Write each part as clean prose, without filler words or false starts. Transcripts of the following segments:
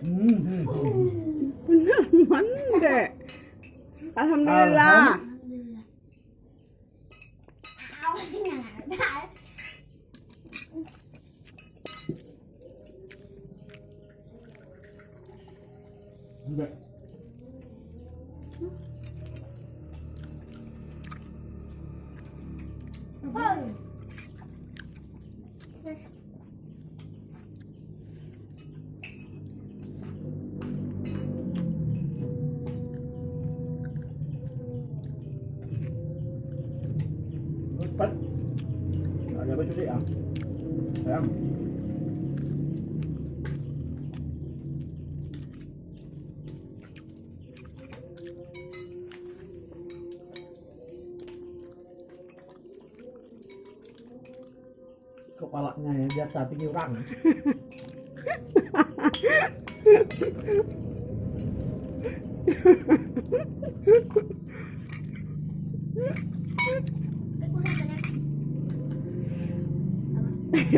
Bener mandek. Alhamdulillah. Enggak. Cepat. Ada apa sudah ya? Sayang. Kepalanya ya biasa tinggi orang.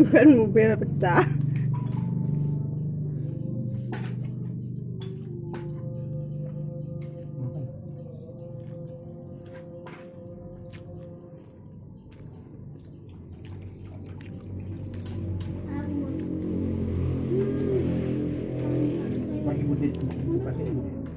Ban mobil pecah. Bagi budit, kasih budit.